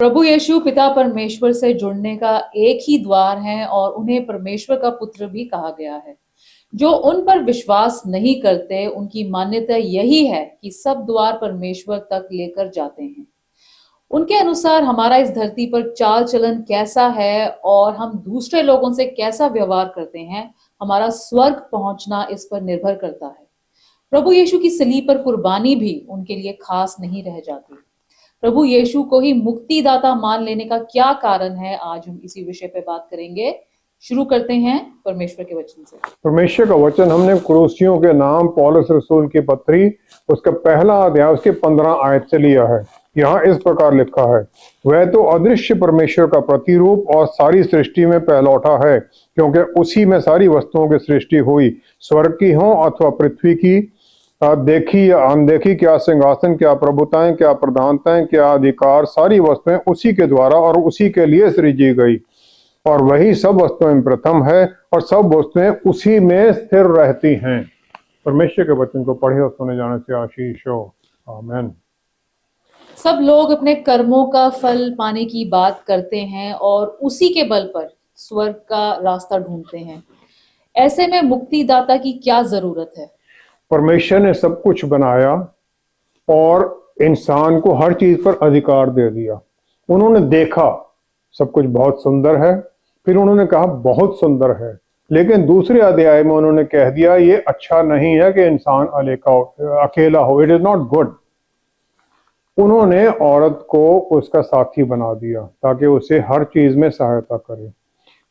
प्रभु यीशु पिता परमेश्वर से जुड़ने का एक ही द्वार है और उन्हें परमेश्वर का पुत्र भी कहा गया है। जो उन पर विश्वास नहीं करते, उनकी मान्यता यही है कि सब द्वार परमेश्वर तक लेकर जाते हैं। उनके अनुसार हमारा इस धरती पर चाल चलन कैसा है और हम दूसरे लोगों से कैसा व्यवहार करते हैं, हमारा स्वर्ग पहुंचना इस पर निर्भर करता है। प्रभु यीशु की सलीब पर कुर्बानी भी उनके लिए खास नहीं रह जाती। प्रभु यीशु को ही मुक्तिदाता मान लेने का क्या कारण है, आज हम इसी विषय पे बात करेंगे। शुरू करते हैं परमेश्वर के वचन से। परमेश्वर का वचन हमने कुरूसियों के नाम पौलुस रसूल की पत्री उसका पहला अध्याय उसके 15 आयत से लिया है। यहाँ इस प्रकार लिखा है, वह तो अदृश्य परमेश्वर का प्रतिरूप और सारी सृष्टि में पहलौठा है, क्योंकि उसी में सारी वस्तुओं की सृष्टि हुई, स्वर्ग की हो अथवा पृथ्वी की, देखी या अनदेखी, क्या सिंहासन, क्या प्रभुताएं, क्या प्रधानताएं, क्या अधिकार, सारी वस्तुएं उसी के द्वारा और उसी के लिए सृजी गई, और वही सब वस्तुएं में प्रथम है और सब वस्तुएं उसी में स्थिर रहती हैं। परमेश्वर के वचन को पढ़े और सुने जाने से आशीष हो। आमीन। सब लोग अपने कर्मों का फल पाने की बात करते हैं और उसी के बल पर स्वर्ग का रास्ता ढूंढते हैं। ऐसे में मुक्तिदाता की क्या जरूरत है? परमेश्वर ने सब कुछ बनाया और इंसान को हर चीज पर अधिकार दे दिया। उन्होंने देखा सब कुछ बहुत सुंदर है, फिर उन्होंने कहा बहुत सुंदर है, लेकिन दूसरे अध्याय में उन्होंने कह दिया ये अच्छा नहीं है कि इंसान अकेला हो, इट इज नॉट गुड। उन्होंने औरत को उसका साथी बना दिया ताकि उसे हर चीज में सहायता करे,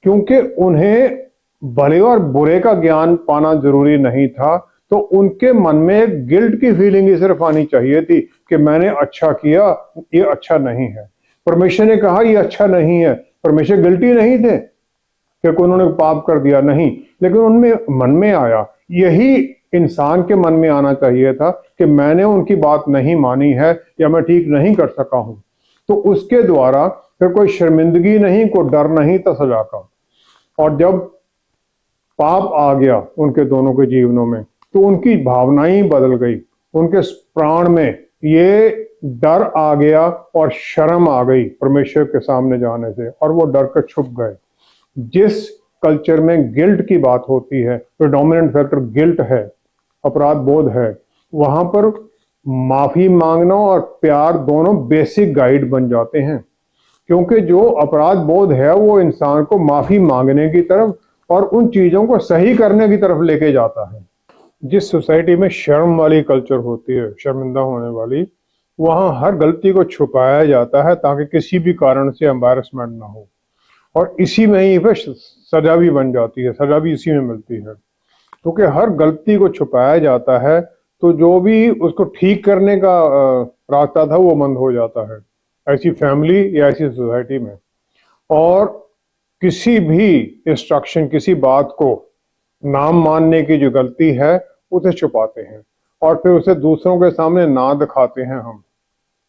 क्योंकि उन्हें भले और बुरे का ज्ञान पाना जरूरी नहीं था, तो उनके मन में एक गिल्ट की फीलिंग ही सिर्फ आनी चाहिए थी कि मैंने अच्छा किया, ये अच्छा नहीं है। परमेश्वर ने कहा ये अच्छा नहीं है। परमेश्वर गिल्टी नहीं थे कि उन्होंने पाप कर दिया, नहीं, लेकिन उनमें मन में आया, यही इंसान के मन में आना चाहिए था कि मैंने उनकी बात नहीं मानी है या मैं ठीक नहीं कर सका हूं। तो उसके द्वारा फिर कोई शर्मिंदगी नहीं, कोई डर नहीं था सजा का। और जब पाप आ गया उनके दोनों के जीवनों में, तो उनकी भावनाएं बदल गई, उनके प्राण में ये डर आ गया और शर्म आ गई परमेश्वर के सामने जाने से, और वो डर कर छुप गए। जिस कल्चर में गिल्ट की बात होती है, प्रेडोमिनेंट फैक्टर गिल्ट है, अपराध बोध है, वहां पर माफी मांगना और प्यार दोनों बेसिक गाइड बन जाते हैं, क्योंकि जो अपराध बोध है वो इंसान को माफी मांगने की तरफ और उन चीजों को सही करने की तरफ लेके जाता है। जिस सोसाइटी में शर्म वाली कल्चर होती है, शर्मिंदा होने वाली, वहां हर गलती को छुपाया जाता है ताकि किसी भी कारण से एम्बैरसमेंट ना हो, और इसी में ही फिर सजा भी बन जाती है, सजा भी इसी में मिलती है। क्योंकि हर गलती को छुपाया जाता है तो जो भी उसको ठीक करने का रास्ता था वो बंद हो जाता है, ऐसी फैमिली या ऐसी सोसाइटी में। और किसी भी इंस्ट्रक्शन, किसी बात को नाम मानने की जो गलती है उसे छुपाते हैं और फिर उसे दूसरों के सामने ना दिखाते हैं, हम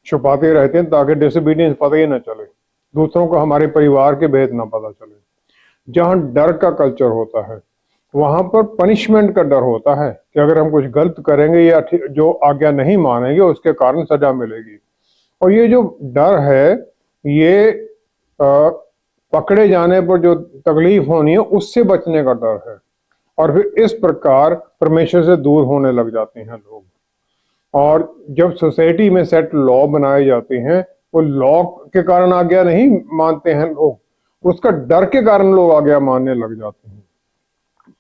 छुपाते रहते हैं ताकि डिसोबीडियंस पता ही ना चले, दूसरों को हमारे परिवार के भेद ना पता चले। जहां डर का कल्चर होता है वहां पर पनिशमेंट का डर होता है कि अगर हम कुछ गलत करेंगे या जो आज्ञा नहीं मानेंगे उसके कारण सजा मिलेगी। और ये जो डर है ये पकड़े जाने पर जो तकलीफ होनी है उससे बचने का डर है, और फिर इस प्रकार परमेश्वर से दूर होने लग जाते हैं लोग। और जब सोसाइटी में सेट लॉ बनाए जाते हैं, वो लॉ के कारण आज्ञा नहीं मानते हैं लोग, उसका डर के कारण लोग आज्ञा मानने लग जाते हैं।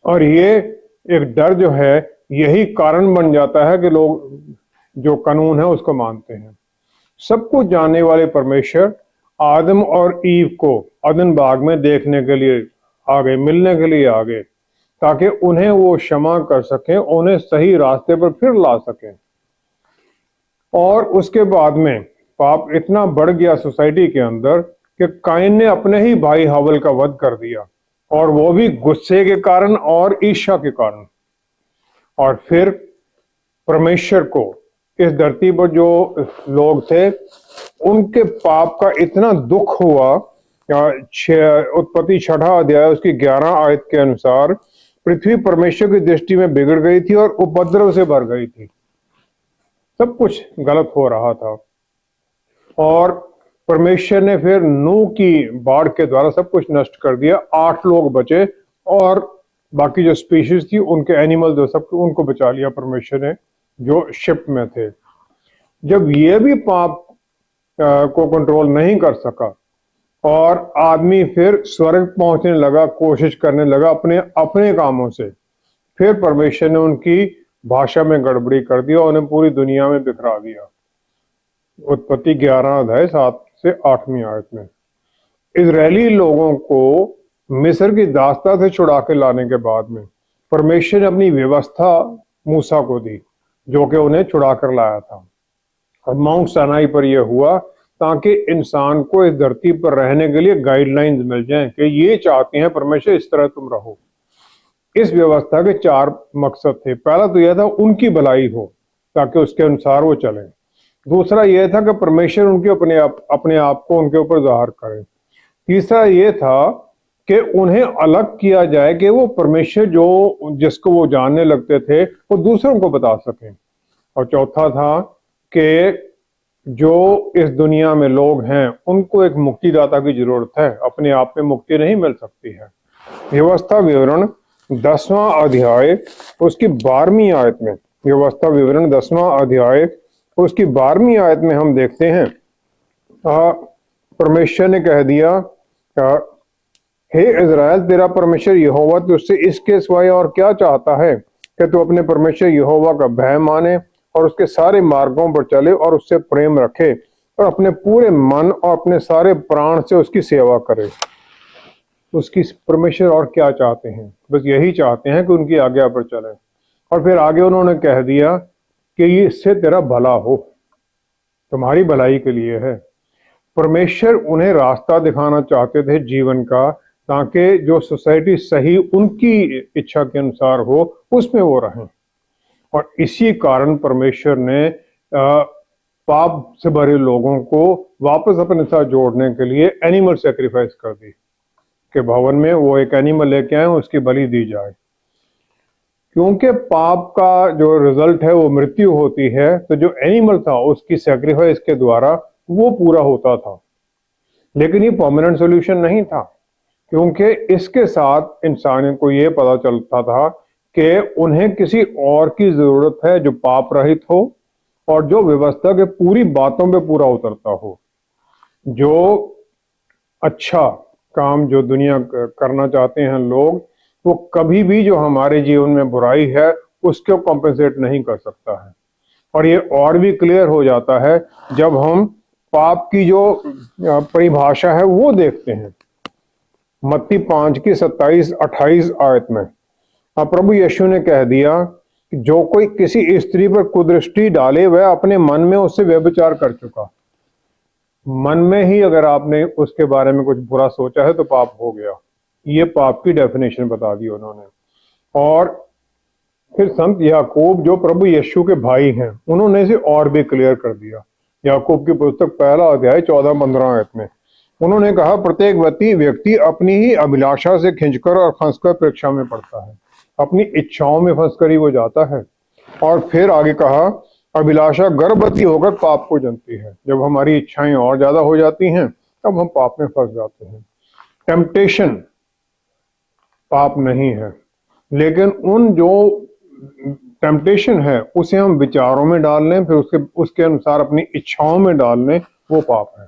और ये एक डर जो है यही कारण बन जाता है कि लोग जो कानून है उसको मानते हैं। सब कुछ जानने वाले परमेश्वर आदम और ईव को अदन बाग में देखने के लिए आ गए, मिलने के लिए आ गए, ताकि उन्हें वो क्षमा कर सकें, उन्हें सही रास्ते पर फिर ला सकें। और उसके बाद में पाप इतना बढ़ गया सोसाइटी के अंदर कि काइन ने अपने ही भाई हावल का वध कर दिया, और वो भी गुस्से के कारण और ईर्ष्या के कारण। और फिर परमेश्वर को इस धरती पर जो लोग थे उनके पाप का इतना दुख हुआ। उत्पत्ति 6 अध्याय उसकी 11 आयत के अनुसार पृथ्वी परमेश्वर की दृष्टि में बिगड़ गई थी और उपद्रव से भर गई थी, सब कुछ गलत हो रहा था। और परमेश्वर ने फिर नूह की बाढ़ के द्वारा सब कुछ नष्ट कर दिया। 8 लोग बचे और बाकी जो स्पीशीज थी उनके एनिमल जो सब उनको बचा लिया परमेश्वर ने जो शिप में थे। जब ये भी पाप को कंट्रोल नहीं कर सका और आदमी फिर स्वर्ग पहुंचने लगा, कोशिश करने लगा अपने अपने कामों से, फिर परमेश्वर ने उनकी भाषा में गड़बड़ी कर दी और उन्हें पूरी दुनिया में बिखरा दिया। उत्पत्ति 11 अध्याय 7 से 8वीं आयत में इजरायली लोगों को मिस्र की दास्ता से छुड़ा के लाने के बाद में परमेश्वर ने अपनी व्यवस्था मूसा को दी जो कि उन्हें छुड़ा कर लाया था। और माउंट सनाई पर यह हुआ ताकि इंसान को इस धरती पर रहने के लिए गाइडलाइंस मिल जाएं कि ये चाहते हैं परमेश्वर इस तरह तुम रहो। इस व्यवस्था के 4 मकसद थे। पहला तो यह था उनकी भलाई हो ताकि उसके अनुसार वो चलें। दूसरा यह था कि परमेश्वर उनके अपने आप को उनके ऊपर जाहिर करे। तीसरा यह था कि उन्हें अलग किया जाए कि वो परमेश्वर जिसको वो जानने लगते थे वो दूसरों को बता सकें। और चौथा था कि जो इस दुनिया में लोग हैं उनको एक मुक्तिदाता की जरूरत है, अपने आप में मुक्ति नहीं मिल सकती है। व्यवस्था विवरण 10वां अध्याय उसकी 12वीं आयत में, व्यवस्था विवरण 10वां अध्याय उसकी 12वीं आयत में हम देखते हैं परमेश्वर ने कह दिया, हे इज़राइल तेरा परमेश्वर यहोवा तुझसे इसके सिवाय और क्या चाहता है कि तू अपने परमेश्वर यहोवा का भय माने और उसके सारे मार्गों पर चले और उससे प्रेम रखे और अपने पूरे मन और अपने सारे प्राण से उसकी सेवा करे। उसकी परमेश्वर और क्या चाहते हैं? बस यही चाहते हैं कि उनकी आज्ञा पर चलें। और फिर आगे उन्होंने कह दिया कि ये इससे तेरा भला हो, तुम्हारी भलाई के लिए है। परमेश्वर उन्हें रास्ता दिखाना चाहते थे जीवन का, ताकि जो सोसाइटी सही उनकी इच्छा के अनुसार हो उसमें वो रहें। और इसी कारण परमेश्वर ने पाप से भरे लोगों को वापस अपने साथ जोड़ने के लिए एनिमल सेक्रीफाइस कर दी कि भवन में वो एक एनिमल लेके आए, उसकी बलि दी जाए। क्योंकि पाप का जो रिजल्ट है वो मृत्यु होती है, तो जो एनिमल था उसकी सेक्रीफाइस के द्वारा वो पूरा होता था। लेकिन ये परमानेंट सॉल्यूशन नहीं था, क्योंकि इसके साथ इंसान को ये पता चलता था कि उन्हें किसी और की जरूरत है जो पाप रहित हो और जो व्यवस्था के पूरी बातों पे पूरा उतरता हो। जो अच्छा काम जो दुनिया करना चाहते हैं लोग, वो कभी भी जो हमारे जीवन में बुराई है उसको कॉम्पेंसेट नहीं कर सकता है। और ये और भी क्लियर हो जाता है जब हम पाप की जो परिभाषा है वो देखते हैं। मत्ती 5 की 27-28 आयत में अब प्रभु यीशु ने कह दिया कि जो कोई किसी स्त्री पर कुदृष्टि डाले वह अपने मन में उससे व्यभिचार कर चुका। मन में ही अगर आपने उसके बारे में कुछ बुरा सोचा है तो पाप हो गया। ये पाप की डेफिनेशन बता दी उन्होंने। और फिर संत याकूब जो प्रभु यीशु के भाई हैं उन्होंने इसे और भी क्लियर कर दिया। याकूब की पुस्तक 1 अध्याय 14-15 आयत में उन्होंने कहा, प्रत्येक व्यक्ति अपनी ही अभिलाषा से खिंचकर और फंसकर परीक्षा में पड़ता है। अपनी इच्छाओं में फंसकर ही वो जाता है। और फिर आगे कहा, अभिलाषा गर्भवती होकर पाप को जनती है। जब हमारी इच्छाएं और ज्यादा हो जाती हैं तब हम पाप में फंस जाते हैं। टेम्पटेशन पाप नहीं है, लेकिन उन जो टेम्पटेशन है उसे हम विचारों में डाल लें, फिर उसके अनुसार अपनी इच्छाओं में डाल लें, वो पाप है।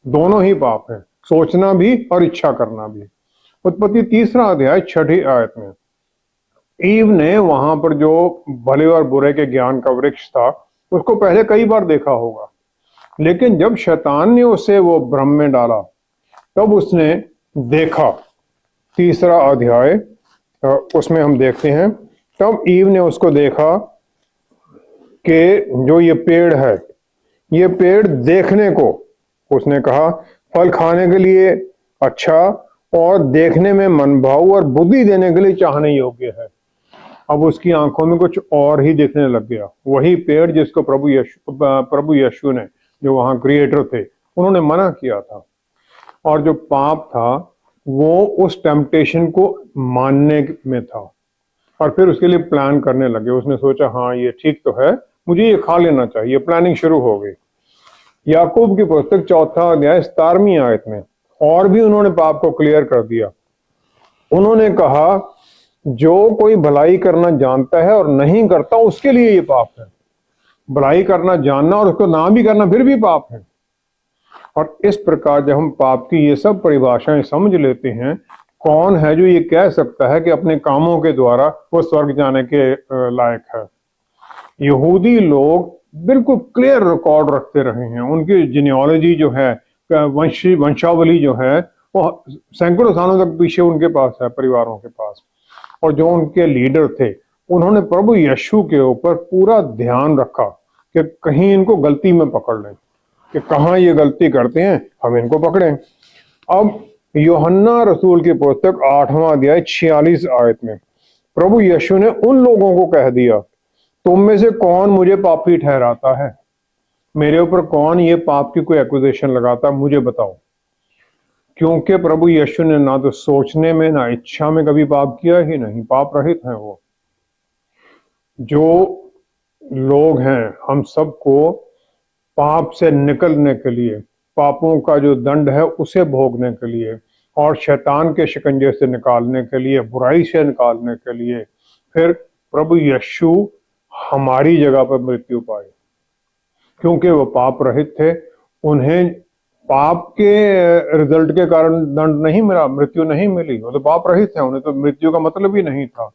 दोनों ही पाप है, सोचना भी और इच्छा करना भी। उत्पत्ति 3 अध्याय 6 आयत में ईव ने वहां पर जो भले और बुरे के ज्ञान का वृक्ष था उसको पहले कई बार देखा होगा, लेकिन जब शैतान ने उसे वो भ्रम में डाला तब उसने देखा। 3 अध्याय उसमें हम देखते हैं, तब ईव ने उसको देखा कि जो ये पेड़ है, ये पेड़ देखने को, उसने कहा फल खाने के लिए अच्छा और देखने में मनभाऊ और बुद्धि देने के लिए चाहने योग्य है। अब उसकी आंखों में कुछ और ही दिखने लग गया। वही पेड़ जिसको प्रभु यीशु ने, जो वहां क्रिएटर थे, उन्होंने मना किया था। और जो पाप था वो उस टेम्पटेशन को मानने में था और फिर उसके लिए प्लान करने लगे। उसने सोचा हाँ ये ठीक तो है, मुझे ये खा लेना चाहिए। प्लानिंग शुरू हो गई। याकूब की पुस्तक 4 अध्याय 17वीं आयत में और भी उन्होंने पाप को क्लियर कर दिया। उन्होंने कहा जो कोई भलाई करना जानता है और नहीं करता उसके लिए ये पाप है। भलाई करना जानना और उसको ना भी करना फिर भी पाप है। और इस प्रकार जब हम पाप की ये सब परिभाषाएं समझ लेते हैं, कौन है जो ये कह सकता है कि अपने कामों के द्वारा वो स्वर्ग जाने के लायक है। यहूदी लोग बिल्कुल क्लियर रिकॉर्ड रखते रहे हैं। उनकी जीनियोलॉजी जो है, वंशावली जो है, वो सैकड़ों सालों तक पीछे उनके पास है, परिवारों के पास। और जो उनके लीडर थे, उन्होंने प्रभु यीशु के ऊपर पूरा ध्यान रखा कि कहीं इनको गलती में पकड़ लें, कि कहाँ ये गलती करते हैं, हम इनको पकड़ें। अब यूहन्ना रसूल की पुस्तक 8वां अध्याय 46 आयत में प्रभु यीशु ने उन लोगों को कह दिया, तुम में से कौन मुझे पापी ठहराता है? मेरे ऊपर कौन ये पाप की कोई एक्यूजेशन लगाता, मुझे बताओ। क्योंकि प्रभु यीशु ने ना तो सोचने में ना इच्छा में कभी पाप किया ही नहीं, पाप रहित हैं वो। जो लोग हैं, हम सबको पाप से निकलने के लिए, पापों का जो दंड है उसे भोगने के लिए और शैतान के शिकंजे से निकालने के लिए, बुराई से निकालने के लिए, फिर प्रभु यीशु हमारी जगह पर मृत्यु पाए। क्योंकि वो पाप रहित थे, उन्हें पाप के रिजल्ट के कारण दंड नहीं मिला, मृत्यु नहीं मिली। वो तो पाप रहित है, उन्हें तो मृत्यु का मतलब ही नहीं था।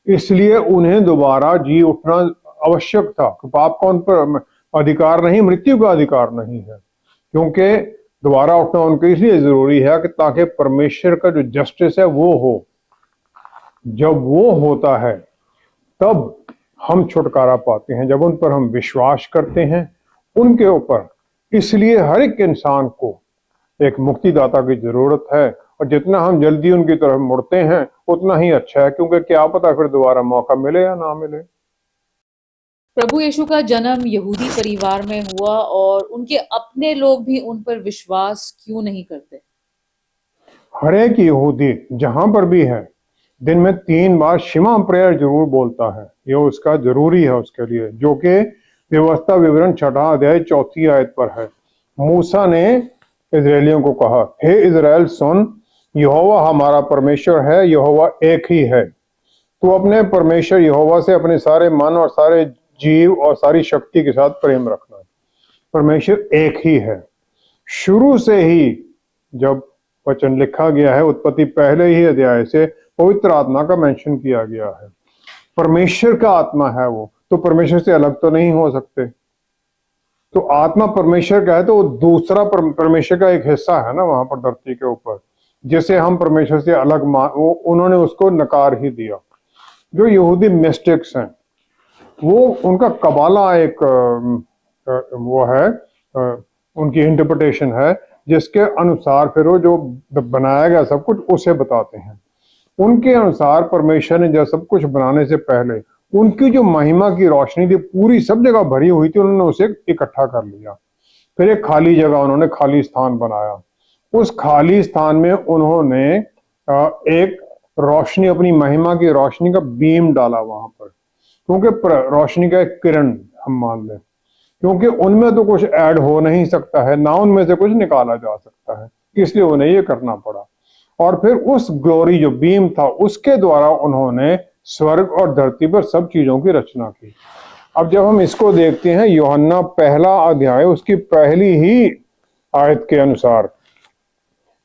इसलिए उन्हें दोबारा जी उठना आवश्यक था। पाप का उन पर अधिकार नहीं, मृत्यु का अधिकार नहीं है। क्योंकि दोबारा उठना उनके इसलिए जरूरी है कि ताकि परमेश्वर का जो जस्टिस है वो हो। जब वो होता है तब हम छुटकारा पाते हैं, जब उन पर हम विश्वास करते हैं उनके ऊपर। इसलिए हर एक इंसान को एक मुक्तिदाता की जरूरत है, और जितना हम जल्दी उनकी तरफ मुड़ते हैं उतना ही अच्छा है, क्योंकि क्या पता फिर दोबारा मौका मिले या ना मिले। प्रभु यीशु का जन्म यहूदी परिवार में हुआ और उनके अपने लोग भी उन पर विश्वास क्यों नहीं करते? हर एक यहूदी जहां पर भी है दिन में 3 बार शिमा प्रेयर जरूर बोलता है। ये उसका जरूरी है उसके लिए, जो कि व्यवस्था विवरण 6 अध्याय 4 आयत पर है। मूसा ने इजरायलियों को कहा, हे इजराइल सुन, यहोवा हमारा परमेश्वर है, यहोवा एक ही है। तो अपने परमेश्वर यहोवा से अपने सारे मन और सारे जीव और सारी शक्ति के साथ प्रेम रखना। परमेश्वर एक ही है। शुरू से ही जब वचन लिखा गया है, उत्पत्ति पहले ही अध्याय से पवित्र आत्मा का मेंशन किया गया है। परमेश्वर का आत्मा है वो, तो परमेश्वर से अलग तो नहीं हो सकते। तो आत्मा परमेश्वर का है, तो वो दूसरा परमेश्वर का एक हिस्सा है ना वहां पर धरती के ऊपर, जिसे हम परमेश्वर से अलग उन्होंने उसको नकार ही दिया। जो यहूदी मिस्टिक्स हैं, वो उनका कबाला एक वो है, उनकी इंटरप्रिटेशन है, जिसके अनुसार फिर वो जो बनाया गया सब कुछ उसे बताते हैं। उनके अनुसार परमेश्वर ने जब सब कुछ बनाने से पहले उनकी जो महिमा की रोशनी थी पूरी सब जगह भरी हुई थी, उन्होंने उसे इकट्ठा कर लिया। फिर एक खाली जगह उन्होंने खाली स्थान बनाया। उस खाली स्थान में उन्होंने एक रोशनी, अपनी महिमा की रोशनी का बीम डाला वहां पर, क्योंकि रोशनी का एक किरण हम मान लें, क्योंकि उनमें तो कुछ ऐड हो नहीं सकता है, ना उनमें से कुछ निकाला जा सकता है, इसलिए उन्हें ये करना पड़ा। और फिर उस ग्लोरी जो बीम था उसके द्वारा उन्होंने स्वर्ग और धरती पर सब चीजों की रचना की। अब जब हम इसको देखते हैं यूहन्ना 1 अध्याय उसकी पहली ही आयत के अनुसार,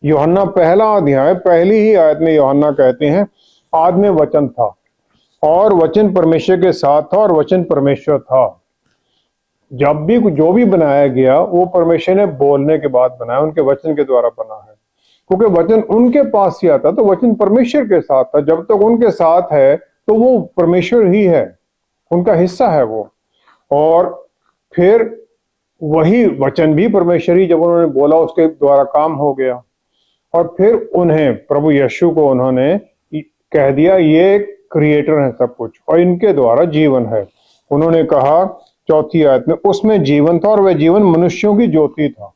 यूहन्ना 1 अध्याय पहली ही आयत में यूहन्ना कहते हैं, आदि में वचन था और वचन परमेश्वर के साथ था और वचन परमेश्वर था। जब भी जो भी बनाया गया वो परमेश्वर ने बोलने के बाद बनाया, उनके वचन के द्वारा बना है, क्योंकि वचन उनके पास ही आता, तो वचन परमेश्वर के साथ था। जब तक उनके साथ है तो वो परमेश्वर ही है, उनका हिस्सा है वो। और फिर वही वचन भी परमेश्वर ही, जब उन्होंने बोला उसके द्वारा काम हो गया। और फिर उन्हें प्रभु यीशु को उन्होंने कह दिया ये क्रिएटर है सब कुछ और इनके द्वारा जीवन है। उन्होंने कहा 4 आयत में, उसमें जीवन था और वह जीवन मनुष्यों की ज्योति था।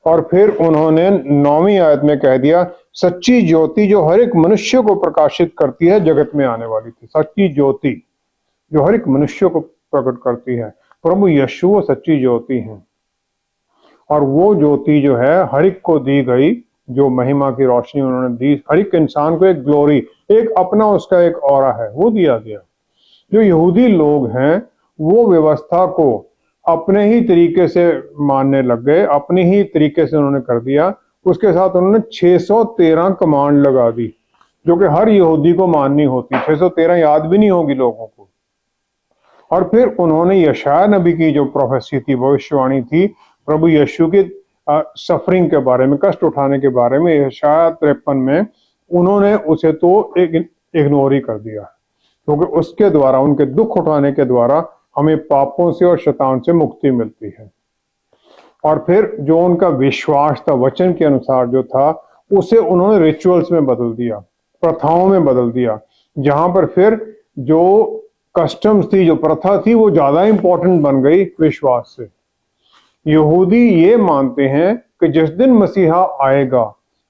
और फिर उन्होंने 9वीं आयत में कह दिया, सच्ची ज्योति जो हर एक मनुष्य को प्रकाशित करती है जगत में आने वाली थी। सच्ची ज्योति जो हर एक मनुष्य को प्रकट करती है, प्रभु यीशु वो सच्ची ज्योति हैं। और वो ज्योति जो है हर एक को दी गई, जो महिमा की रोशनी उन्होंने दी, हर एक इंसान को एक ग्लोरी, एक अपना उसका एक ऑरा है, वो दिया गया। जो यहूदी लोग हैं वो व्यवस्था को अपने ही तरीके से मानने लग गए, अपने ही तरीके से उन्होंने कर दिया। उसके साथ उन्होंने 613 कमांड लगा दी, जो कि हर यहूदी को माननी होती। 613 याद भी नहीं होगी लोगों को। और फिर उन्होंने यशायाह नबी की जो प्रोफेसी थी, भविष्यवाणी थी प्रभु यीशु के सफरिंग के बारे में, कष्ट उठाने के बारे में, यशायाह 53 में, उन्होंने उसे तो इग्नोर ही कर दिया, क्योंकि उसके द्वारा, उनके दुख उठाने के द्वारा हमें पापों से और शैतान से मुक्ति मिलती है। और फिर जो उनका विश्वास था वचन के अनुसार जो था, उसे उन्होंने रिचुअल्स में बदल दिया, प्रथाओं में बदल दिया, जहां पर फिर जो कस्टम्स थी, जो प्रथा थी, वो ज्यादा इंपॉर्टेंट बन गई विश्वास से। यहूदी ये मानते हैं कि जिस दिन मसीहा आएगा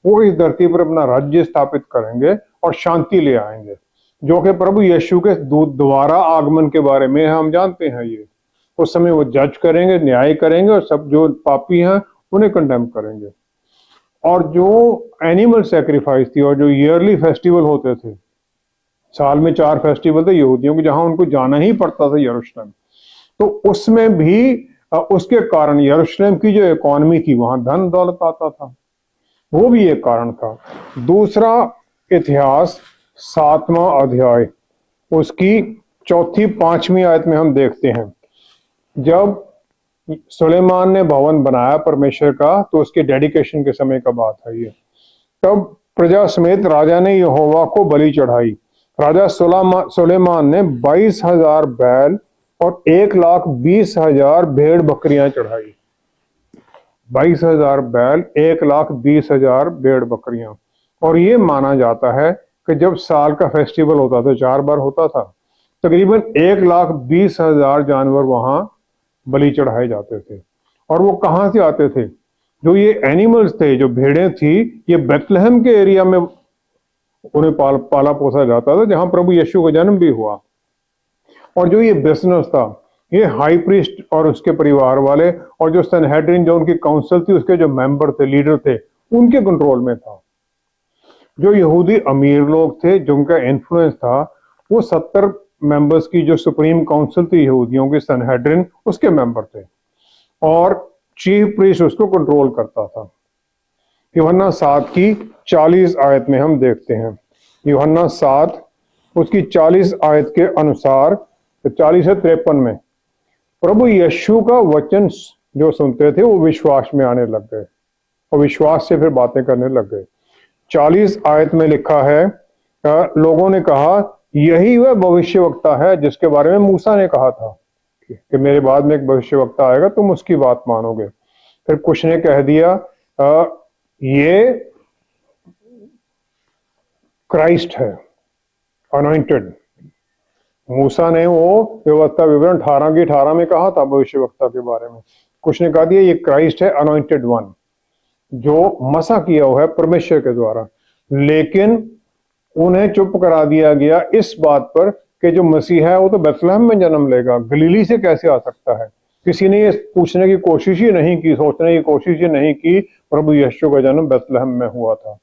वो इस धरती पर अपना राज्य स्थापित करेंगे और शांति ले आएंगे, जो कि प्रभु यीशु के दोबारा आगमन के बारे में हम जानते हैं। ये उस समय वो जज करेंगे, न्याय करेंगे, और सब जो पापी हैं उन्हें कंडेम करेंगे। और जो एनिमल सेक्रीफाइस थी और जो ईयरली फेस्टिवल होते थे, साल में 4 फेस्टिवल थे यहूदियों के, जहां उनको जाना ही पड़ता था यरूशलेम, तो उसमें भी उसके कारण यरूशलेम की जो इकोनॉमी थी, वहां धन दौलत आता था, वो भी एक कारण था। दूसरा इतिहास 7वां अध्याय, उसकी 4-5वीं आयत में हम देखते हैं, जब सुलेमान ने भवन बनाया परमेश्वर का, तो उसके डेडिकेशन के समय का बात है ये। तब प्रजा समेत राजा ने यहोवा को बलि चढ़ाई। राजा सुलेमान ने 22,000 बैल और 1,20,000 भेड़ बकरियां चढ़ाई। 22,000 बैल, 1,20,000 भेड़ बकरियां। और ये माना जाता है कि जब साल का फेस्टिवल होता था, 4 बार होता था, तकरीबन 1,20,000 जानवर वहां बलि चढ़ाए जाते थे। और वो कहां से आते थे? जो ये एनिमल्स थे, जो भेड़ें थी, ये बेथलेहम के एरिया में उन्हें पाला पोसा जाता था, जहां प्रभु यीशु का जन्म भी हुआ। और जो ये बिजनेस था, ये हाई प्रीस्ट और उसके परिवार वाले, और जो सनहेड्रिन, जो उनकी काउंसिल थी, उसके जो मेंबर थे, लीडर थे, उनके कंट्रोल में था। जो यहूदी अमीर लोग थे, जिनका इन्फ्लुएंस था, वो 70 मेंबर्स की जो सुप्रीम काउंसिल थी यहूदियों की, सनहेड्रिन, उसके मेंबर थे, और चीफ प्रीस्ट उसको कंट्रोल करता था। यूहन्ना 7 की 40 आयत में हम देखते हैं, यूहन्ना 7 उसकी 40 आयत के अनुसार, 40 से 53 में, प्रभु यीशु का वचन जो सुनते थे वो विश्वास में आने लग गए, और विश्वास से फिर बातें करने लग गए। 40 आयत में लिखा है, लोगों ने कहा यही वह भविष्यवक्ता है जिसके बारे में मूसा ने कहा था कि मेरे बाद में एक भविष्यवक्ता आएगा, तुम उसकी बात मानोगे। फिर कुछ ने कह दिया ये क्राइस्ट है, अनॉइंटेड। मूसा ने वो व्यवस्था विवरण 18 की 18 में कहा था भविष्यवक्ता के बारे में। कुछ ने कहा दिया ये क्राइस्ट है, अनॉइंटेड वन, जो मसा किया हुआ है परमेश्वर के द्वारा। लेकिन उन्हें चुप करा दिया गया इस बात पर कि जो मसीह है वो तो बेथलेहम में जन्म लेगा, गलीली से कैसे आ सकता है। किसी ने ये पूछने की कोशिश ही नहीं की, सोचने की कोशिश ही नहीं की, प्रभु यीशु का जन्म बेथलेहम में हुआ था।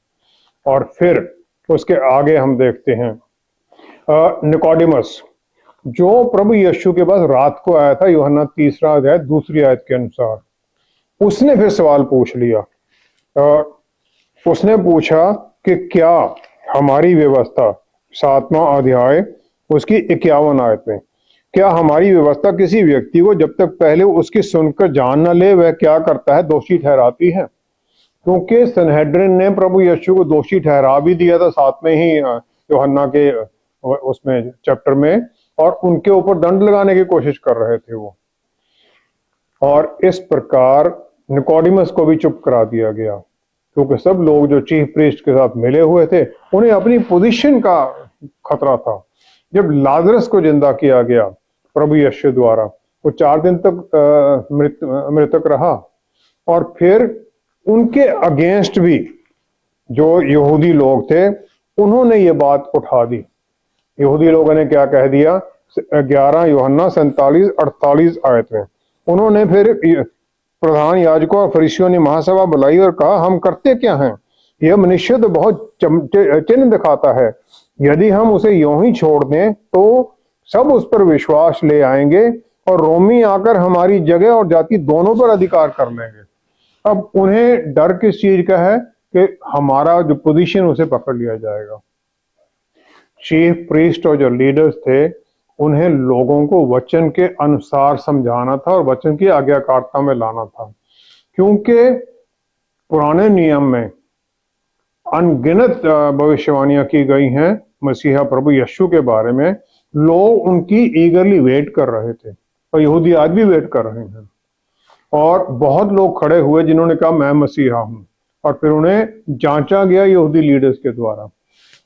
और फिर उसके आगे हम देखते हैं निकोडिमस, जो प्रभु यीशु के पास रात को आया था, यूहन्ना 3 अध्याय 2 आयत के अनुसार। उसने फिर सवाल पूछ लिया, उसने पूछा कि क्या हमारी व्यवस्था, 7वां अध्याय उसकी 51 आयत में, क्या हमारी व्यवस्था किसी व्यक्ति को जब तक पहले उसकी सुनकर जान न ले वह क्या करता है दोषी ठहराती है? क्योंकि सनहेड्रिन ने प्रभु यीशु को दोषी ठहरा भी दिया था 7वें ही यूहन्ना के उसमें चैप्टर में, और उनके ऊपर दंड लगाने की कोशिश कर रहे थे वो। और इस प्रकार निकोडिमस को भी चुप करा दिया गया, क्योंकि सब लोग जो चीफ प्रीस्ट के साथ मिले हुए थे, उन्हें अपनी पोजीशन का खतरा था। जब लाजरस को जिंदा किया गया प्रभु यीशु द्वारा, वो 4 दिन तक मृतक रहा, और फिर उनके अगेंस्ट भी जो यहूदी लोग थे, उन्होंने ये बात उठा दी। यहूदी लोगों ने क्या कह दिया, 11 यूहन्ना 47-48 आयत में, उन्होंने फिर प्रधान याजकों और फरीसियों ने महासभा बुलाई और कहा, हम करते क्या हैं? यह मनुष्य तो बहुत चिन्ह दिखाता है। यदि हम उसे यूं ही छोड़ दें तो सब उस पर विश्वास ले आएंगे और रोमी आकर हमारी जगह और जाति दोनों पर अधिकार कर लेंगे। अब उन्हें डर किस चीज का है? कि हमारा जो पोजीशन उसे पकड़ लिया जाएगा। चीफ प्रीस्ट और जो लीडर्स थे, उन्हें लोगों को वचन के अनुसार समझाना था और वचन की आज्ञाकारिता में लाना था, क्योंकि पुराने नियम में अनगिनत भविष्यवाणियां की गई हैं मसीहा प्रभु यीशु के बारे में। लोग उनकी ईगरली वेट कर रहे थे और यहूदी आज भी वेट कर रहे हैं। और बहुत लोग खड़े हुए जिन्होंने कहा मैं मसीहा हूं, और फिर उन्हें जांचा गया यहूदी लीडर्स के द्वारा।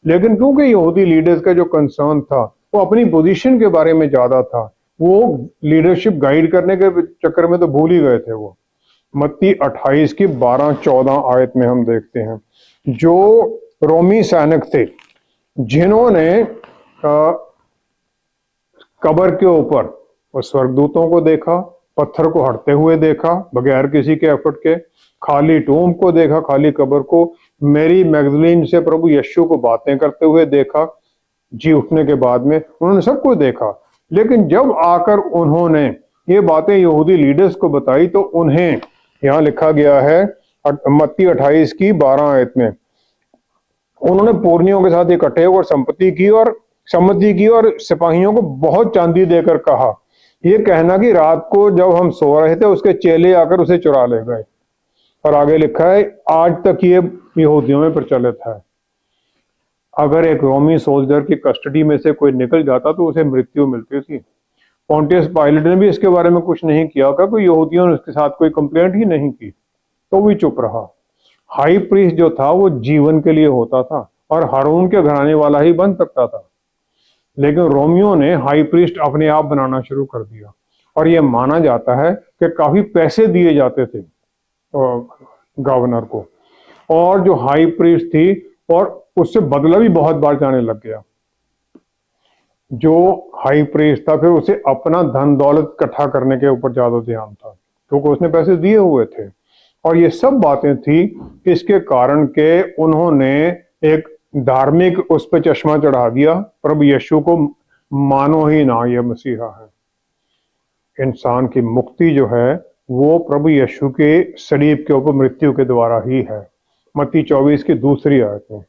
लेकिन क्योंकि यहूदी लीडर्स का जो कंसर्न था वो अपनी पोजीशन के बारे में ज्यादा था, वो लीडरशिप गाइड करने के चक्कर में तो भूल ही गए थे। वो मत्ती 28 की 12-14 आयत में हम देखते हैं, जो रोमी सैनिक थे जिन्होंने कब्र के ऊपर वो स्वर्गदूतों को देखा, पत्थर को हटते हुए देखा बगैर किसी के एफर्ट के, खाली टूम को देखा, खाली कब्र को, मेरी मैगदलीन से प्रभु यीशु को बातें करते हुए देखा, जी उठने के बाद में उन्होंने सब कुछ देखा। लेकिन जब आकर उन्होंने ये बातें यहूदी लीडर्स को बताई तो उन्हें, यहाँ लिखा गया है मत्ती 28 की 12 आयत में, उन्होंने पूर्णियों के साथ इकट्ठे होकर सम्मति की और सिपाहियों को बहुत चांदी देकर कहा, ये कहना कि रात को जब हम सो रहे थे उसके चेले आकर उसे चुरा ले गए। और आगे लिखा है आज तक ये यहूदियों में प्रचलित है। अगर एक रोमी सोल्जर की कस्टडी में से कोई निकल जाता तो उसे मृत्यु मिलती थी। पोंटियस पायलट ने भी इसके बारे में कुछ नहीं किया, क्योंकि यहूदियों ने उसके साथ कोई कंप्लेंट ही नहीं की, तो भी चुप रहा। हाई प्रीस्ट जो था वो जीवन के लिए होता था और हारून के घराने वाला ही बन सकता था, लेकिन रोमियों ने हाई प्रीस्ट अपने आप बनाना शुरू कर दिया। और यह माना जाता है कि काफी पैसे दिए जाते थे गवर्नर को, और जो हाई प्रीस्ट थी, और उससे बदला भी बहुत बार जाने लग गया। जो हाई प्रीस्ट था फिर उसे अपना धन दौलत इकट्ठा करने के ऊपर ज्यादा ध्यान था, क्योंकि उसने पैसे दिए हुए थे। और ये सब बातें थी इसके कारण के उन्होंने एक धार्मिक उस पर चश्मा चढ़ा दिया, प्रभु यीशु को मानो ही ना, ये मसीहा है। इंसान की मुक्ति जो है वो प्रभु यीशु के सलीब के ऊपर मृत्यु के द्वारा ही है, मत्ती 24 की दूसरी आयत में।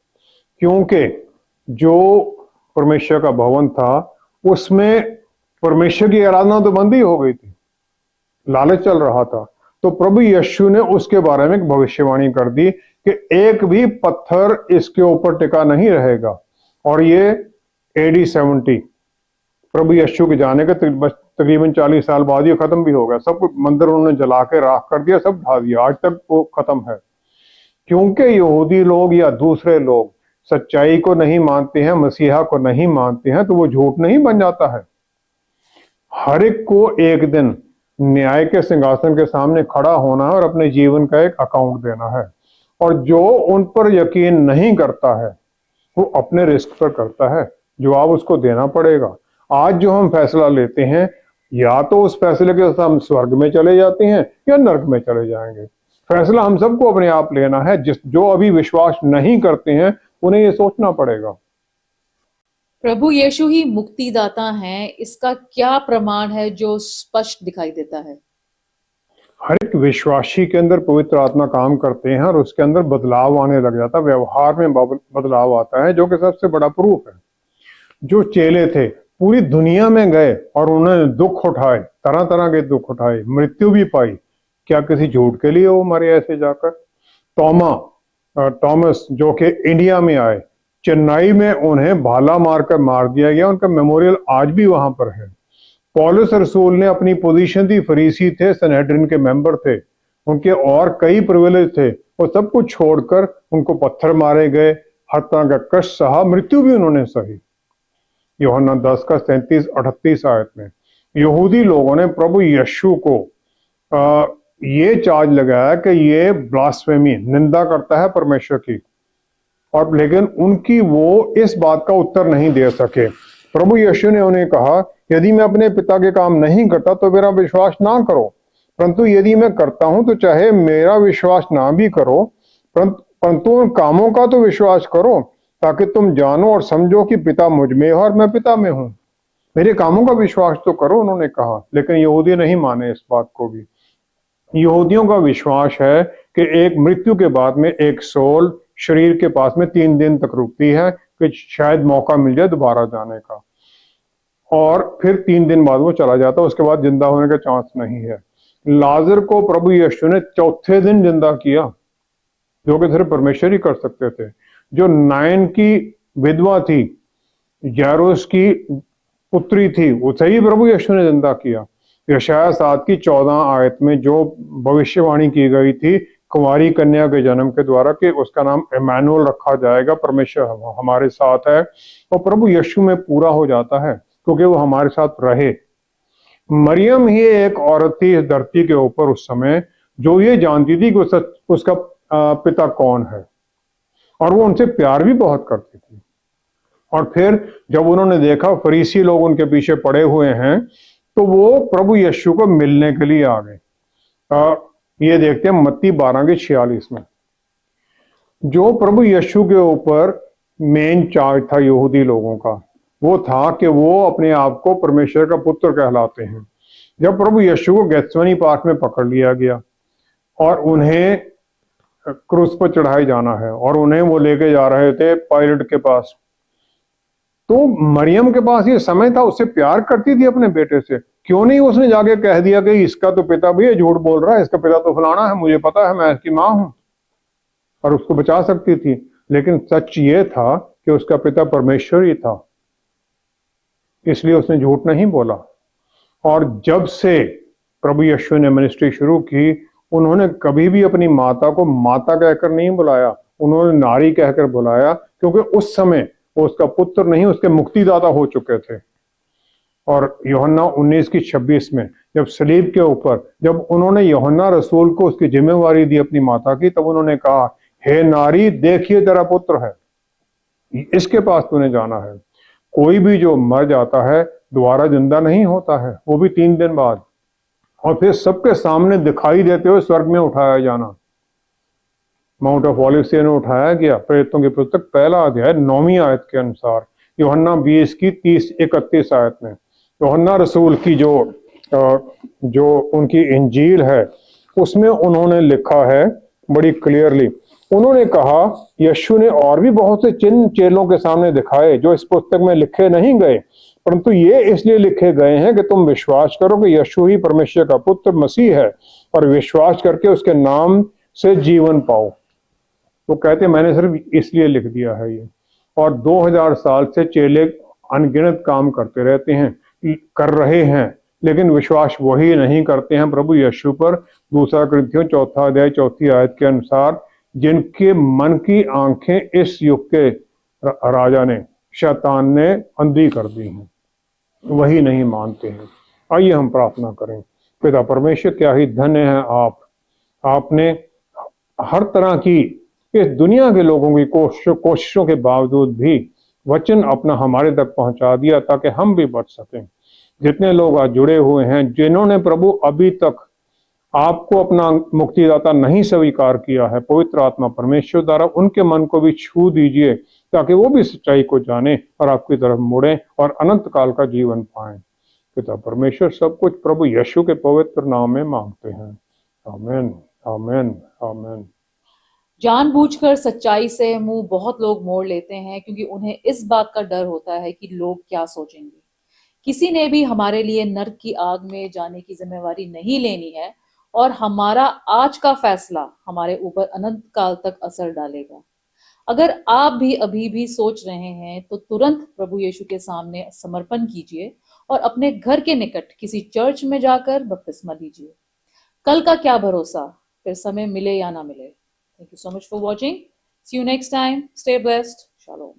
क्योंकि जो परमेश्वर का भवन था उसमें परमेश्वर की आराधना तो बंद ही हो गई थी, लालच चल रहा था, तो प्रभु यीशु ने उसके बारे में एक भविष्यवाणी कर दी कि एक भी पत्थर इसके ऊपर टिका नहीं रहेगा। और ये AD 70 प्रभु यीशु के जाने के तकरीबन 40 साल बाद ये खत्म भी हो गया। सब कुछ मंदिर उन्होंने जला के राख कर दिया, सब ढा दिया, आज तक वो खत्म है। क्योंकि यहूदी लोग या दूसरे लोग सच्चाई को नहीं मानते हैं, मसीहा को नहीं मानते हैं, तो वो झूठ नहीं बन जाता है। हर एक को एक दिन न्याय के सिंहासन के सामने खड़ा होना है और अपने जीवन का एक अकाउंट देना है। और जो उन पर यकीन नहीं करता है वो अपने रिस्क पर करता है, जवाब उसको देना पड़ेगा। आज जो हम फैसला लेते हैं, या तो उस फैसले के साथ हम स्वर्ग में चले जाते हैं या नर्क में चले जाएंगे। फैसला हम सबको अपने आप लेना है। जो अभी विश्वास नहीं करते हैं उन्हें ये सोचना पड़ेगा। प्रभु यीशु ही मुक्तिदाता हैं, इसका क्या प्रमाण है जो स्पष्ट दिखाई देता है? हर एक विश्वासी के अंदर पवित्र आत्मा काम करते हैं और उसके अंदर बदलाव आने लग जाता है, व्यवहार में बदलाव आता है, जो कि सबसे बड़ा प्रूफ है। जो चेले थे पूरी दुनिया में गए और उन्होंने दुख उठाए, तरह तरह के दुख उठाए, मृत्यु भी पाई। क्या किसी झूठ के लिए वो मरे ऐसे जाकर? थॉमस जो कि इंडिया में आए, चेन्नई में उन्हें भाला मारकर मार दिया गया, उनका मेमोरियल आज भी वहां पर है। पौलुस रसूल ने अपनी पोजीशन थी, फरीसी थे, सनहेड्रिन के मेंबर थे, उनके और कई प्रिविलेज थे, वो सब कुछ छोड़कर उनको पत्थर मारे गए, हर तरह का कष्ट सहा, मृत्यु भी उन्होंने सही। यूहन्ना 10 का 37-38 आयत में यहूदी लोगों ने प्रभु यीशु को ये चार्ज लगाया कि ये ब्लास्फेमी, निंदा करता है परमेश्वर की, और लेकिन उनकी वो इस बात का उत्तर नहीं दे सके। प्रभु यीशु ने उन्हें कहा, यदि मैं अपने पिता के काम नहीं करता तो मेरा विश्वास ना करो। परंतु यदि मैं करता हूं तो चाहे मेरा विश्वास ना भी करो, परंतु उन कामों का तो विश्वास करो, ताकि तुम जानो और समझो कि पिता मुझ में है और मैं पिता में हूं। मेरे कामों का विश्वास तो करो, उन्होंने कहा। लेकिन यहूदी नहीं माने इस बात को भी। यहूदियों का विश्वास है कि एक मृत्यु के बाद में एक सोल शरीर के पास में 3 दिन तक रुकती है, कि शायद मौका मिल जाए दोबारा जाने का, और फिर 3 दिन बाद वो चला जाता है, उसके बाद जिंदा होने का चांस नहीं है। लाजर को प्रभु यीशु ने चौथे दिन जिंदा किया, जो कि सिर्फ परमेश्वर ही कर सकते थे। जो नाइन की विधवा थी, यारोस की पुत्री थी, उसे ही प्रभु यीशु ने जिंदा किया। यशायाह 7 की 14 आयत में जो भविष्यवाणी की गई थी कुंवारी कन्या के जन्म के द्वारा, कि उसका नाम इमैनुअल रखा जाएगा, परमेश्वर हमारे साथ है, और प्रभु यीशु में पूरा हो जाता है, क्योंकि वो हमारे साथ रहे। मरियम ही एक औरत थी इस धरती के ऊपर उस समय, जो ये जानती थी कि उसका पिता कौन है, और वो उनसे प्यार भी बहुत करती थी। और फिर जब उन्होंने देखा फरीसी लोग उनके पीछे पड़े हुए हैं, तो वो प्रभु यीशु को मिलने के लिए आ गए। ये देखते हैं मत्ती 12:46 में। जो प्रभु यीशु के ऊपर मेन चार्ज था यहूदी लोगों का, वो था कि वो अपने आप को परमेश्वर का पुत्र कहलाते हैं। जब प्रभु यीशु को गेत्सेमनी पार्क में पकड़ लिया गया और उन्हें क्रूस पर चढ़ाए जाना है, और उन्हें वो लेके जा रहे थे पायलट के पास, तो मरियम के पास ये समय था, उससे प्यार करती थी अपने बेटे से। क्यों नहीं उसने जाके कह दिया कि इसका तो पिता भैया झूठ बोल रहा है, इसका पिता तो फलाना है, मुझे पता है, मैं इसकी माँ हूं, और उसको बचा सकती थी। लेकिन सच ये था कि उसका पिता परमेश्वर ही था, इसलिए उसने झूठ नहीं बोला। और जब से प्रभु यीशु ने मिनिस्ट्री शुरू की, उन्होंने कभी भी अपनी माता को माता कहकर नहीं बुलाया, उन्होंने नारी कहकर बुलाया, क्योंकि उस समय वो उसका पुत्र नहीं, उसके मुक्तिदाता हो चुके थे। और यूहन्ना 19:26 में जब सलीब के ऊपर जब उन्होंने यूहन्ना रसूल को उसकी जिम्मेवारी दी अपनी माता की, तब उन्होंने कहा, हे नारी, देखिए तेरा पुत्र है, इसके पास तूने जाना है। कोई भी जो मर जाता है दोबारा जिंदा नहीं होता है, वो भी 3 दिन बाद, और फिर सबके सामने दिखाई देते हुए स्वर्ग में उठाया जाना। माउंट ऑफ ऑलिव से उठाया गया, प्रेरितों की पुस्तक 1 अध्याय 9वीं आयत के अनुसार, यूहन्ना 20 की 30-31 आयत में। यूहन्ना रसूल की जो उनकी इंजील है, उसमें उन्होंने लिखा है बड़ी क्लियरली, उन्होंने कहा, यीशु ने और भी बहुत से चिन्ह चेलों के सामने दिखाए जो इस पुस्तक में लिखे नहीं गए, परंतु ये इसलिए लिखे गए हैं कि तुम विश्वास करो कि यीशु ही परमेश्वर का पुत्र मसीह है, और विश्वास करके उसके नाम से जीवन पाओ। वो कहते मैंने सिर्फ इसलिए लिख दिया है ये। और 2000 साल से चेले अनगिनत काम करते रहते हैं, कर रहे हैं, लेकिन विश्वास वही नहीं करते हैं प्रभु यीशु पर। 2 कुरिन्थियों 4 अध्याय 4 आयत के अनुसार, जिनके मन की आंखें इस युग के राजा ने, शैतान ने अंधी कर दी हैं, वही नहीं मानते हैं। आइए हम प्रार्थना करें। पिता परमेश्वर, क्या ही धन्य है आपने हर तरह की इस दुनिया के लोगों की कोशिशों के बावजूद भी वचन अपना हमारे तक पहुंचा दिया, ताकि हम भी बच सकें। जितने लोग आज जुड़े हुए हैं, जिन्होंने प्रभु अभी तक आपको अपना मुक्तिदाता नहीं स्वीकार किया है, पवित्र आत्मा परमेश्वर द्वारा उनके मन को भी छू दीजिए, ताकि वो भी सच्चाई को जाने और आपकी तरफ मुड़े और अनंत काल का जीवन पाएं। पिता परमेश्वर सब कुछ प्रभु यीशु के पवित्र नाम में मांगते हैं। आमीन, आमीन, आमीन। जानबूझकर सच्चाई से मुंह बहुत लोग मोड़ लेते हैं, क्योंकि उन्हें इस बात का डर होता है कि लोग क्या सोचेंगे। किसी ने भी हमारे लिए नर्क की आग में जाने की जिम्मेवारी नहीं लेनी है, और हमारा आज का फैसला हमारे ऊपर अनंत काल तक असर डालेगा। अगर आप भी अभी भी सोच रहे हैं, तो तुरंत प्रभु यीशु के सामने समर्पण कीजिए और अपने घर के निकट किसी चर्च में जाकर बपतिस्मा लीजिए। कल का क्या भरोसा, फिर समय मिले या ना मिले। Thank you so much for watching. See you next time. Stay blessed. Shalom.